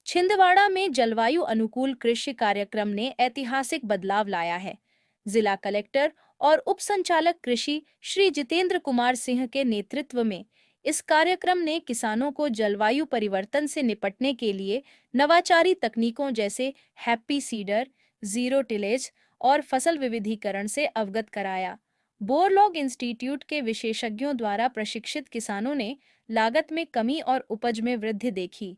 छिंदवाड़ा में जलवायु अनुकूल कृषि कार्यक्रम ने ऐतिहासिक बदलाव लाया है। जिला कलेक्टर और उप संचालक कृषि श्री जितेंद्र कुमार सिंह के नेतृत्व में इस कार्यक्रम ने किसानों को जलवायु परिवर्तन से निपटने के लिए नवाचारी तकनीकों जैसे हैप्पी सीडर, जीरो टिलेज और फसल विविधीकरण से अवगत कराया। बोरलॉग इंस्टीट्यूट के विशेषज्ञों द्वारा प्रशिक्षित किसानों ने लागत में कमी और उपज में वृद्धि देखी।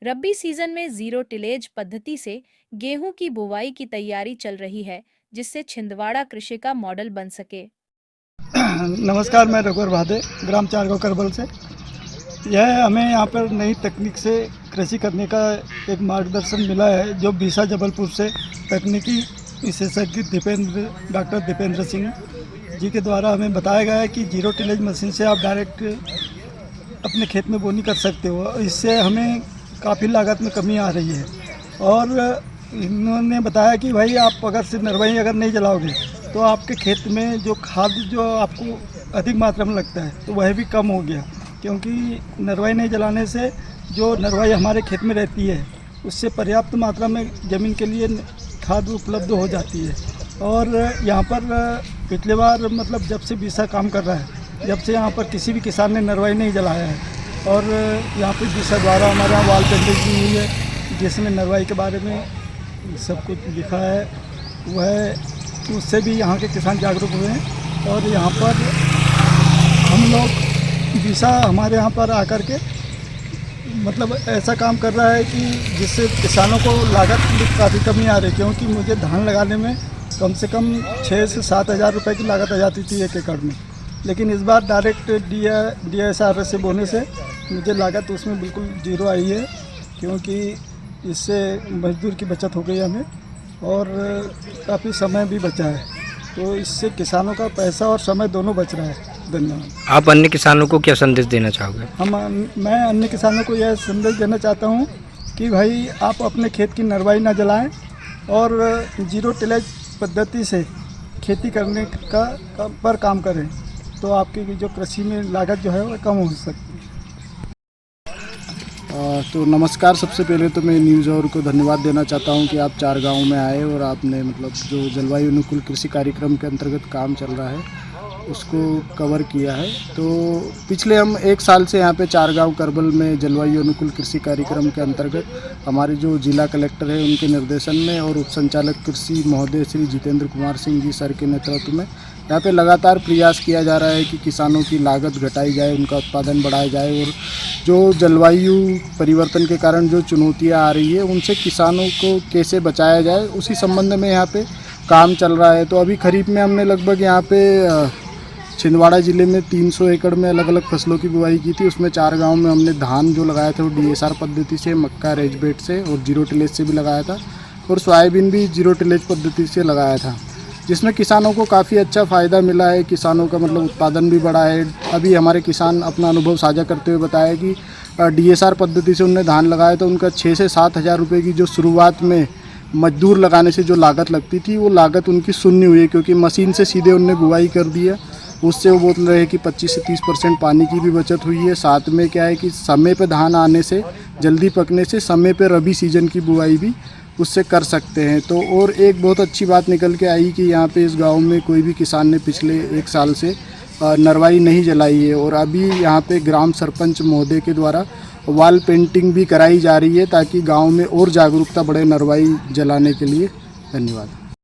रबी सीजन में जीरो टिलेज पद्धति से गेहूं की बुवाई की तैयारी चल रही है, जिससे छिंदवाड़ा कृषि का मॉडल बन सके। नमस्कार, मैं रघुवर भादे, ग्राम चारगांव करबल से। यह हमें यहाँ पर नई तकनीक से कृषि करने का एक मार्गदर्शन मिला है, जो बीसा जबलपुर से तकनीकी विशेषज्ञ डॉक्टर दीपेंद्र सिंह जी के द्वारा हमें बताया गया है कि जीरो टिलेज मशीन से आप डायरेक्ट अपने खेत में बोनी कर सकते हो। इससे हमें काफ़ी लागत में कमी आ रही है। और इन्होंने बताया कि भाई आप अगर से नरवाई अगर नहीं जलाओगे तो आपके खेत में जो खाद जो आपको अधिक मात्रा में लगता है तो वह भी कम हो गया, क्योंकि नरवाई नहीं जलाने से जो नरवाई हमारे खेत में रहती है उससे पर्याप्त मात्रा में ज़मीन के लिए खाद उपलब्ध हो जाती है। और यहाँ पर पिछले बार मतलब जब से बीसा काम कर रहा है, जब से यहाँ पर किसी भी किसान ने नरवाई नहीं जलाया है। और यहाँ पर बीसा द्वारा हमारे यहाँ वाल पेंटिंग की हुई है, जिसमें नरवाई के बारे में सब कुछ लिखा है। वह उससे भी यहाँ के किसान जागरूक हुए हैं। और यहाँ पर हम लोग बीसा हमारे यहाँ पर आकर के मतलब ऐसा काम कर रहा है कि जिससे किसानों को लागत में काफ़ी कमी आ रही है, क्योंकि मुझे धान लगाने में कम से कम 6 से 7 हज़ार रुपये की लागत आ जाती थी 1 एकड़ में। लेकिन इस बार डायरेक्ट DSR से बोने से मुझे लागत उसमें बिल्कुल जीरो आई है, क्योंकि इससे मजदूर की बचत हो गई हमें और काफ़ी समय भी बचा है। तो इससे किसानों का पैसा और समय दोनों बच रहा है। धन्यवाद। आप अन्य किसानों को क्या संदेश देना चाहोगे? मैं अन्य किसानों को यह संदेश देना चाहता हूँ कि भाई आप अपने खेत की नरवाई ना जलाएं और जीरो टिलेज पद्धति से खेती करने पर काम करें, तो आपकी जो कृषि में लागत जो है वह कम हो सकती है। तो नमस्कार, सबसे पहले तो मैं न्यूज़ और को धन्यवाद देना चाहता हूं कि आप चारगांव में आए और आपने मतलब जो जलवायु अनुकूल कृषि कार्यक्रम के अंतर्गत काम चल रहा है उसको कवर किया है। तो पिछले हम 1 साल से यहाँ पे चारगांव करबल में जलवायु अनुकूल कृषि कार्यक्रम के अंतर्गत हमारे जो जिला कलेक्टर है उनके निर्देशन में और उप संचालक कृषि महोदय श्री जितेंद्र कुमार सिंह जी सर के नेतृत्व में यहाँ पे लगातार प्रयास किया जा रहा है कि किसानों की लागत घटाई जाए, उनका उत्पादन बढ़ाया जाए और जो जलवायु परिवर्तन के कारण जो चुनौतियाँ आ रही है उनसे किसानों को कैसे बचाया जाए, उसी संबंध में यहाँ पे काम चल रहा है। तो अभी खरीफ में हमने लगभग यहाँ पे छिंदवाड़ा ज़िले में 300 एकड़ में अलग अलग फसलों की बुआई की थी। उसमें 4 गाँव में हमने धान जो लगाया था वो DSR पद्धति से, मक्का रेजबेट से और जीरो टिलेज से भी लगाया था और सोयाबीन भी जीरो टिलेज पद्धति से लगाया था, जिसमें किसानों को काफ़ी अच्छा फ़ायदा मिला है। किसानों का मतलब उत्पादन भी बढ़ा है। अभी हमारे किसान अपना अनुभव साझा करते हुए बताया कि DSR पद्धति से उन्होंने धान लगाया तो उनका 6 से 7 हज़ार रुपये की जो शुरुआत में मजदूर लगाने से जो लागत लगती थी वो लागत उनकी शून्य हुई है, क्योंकि मशीन से सीधे उनने बुआई कर दी है। उससे वो बोल रहे हैं कि 25 से 30% पानी की भी बचत हुई है। साथ में क्या है कि समय पे धान आने से, जल्दी पकने से समय पे रबी सीजन की बुआई भी उससे कर सकते हैं। तो और एक बहुत अच्छी बात निकल के आई कि यहाँ पे इस गांव में कोई भी किसान ने पिछले 1 साल से नरवाई नहीं जलाई है और अभी यहाँ पे ग्राम सरपंच महोदय के द्वारा वॉल पेंटिंग भी कराई जा रही है ताकि गांव में और जागरूकता बढ़े नरवाई जलाने के लिए। धन्यवाद।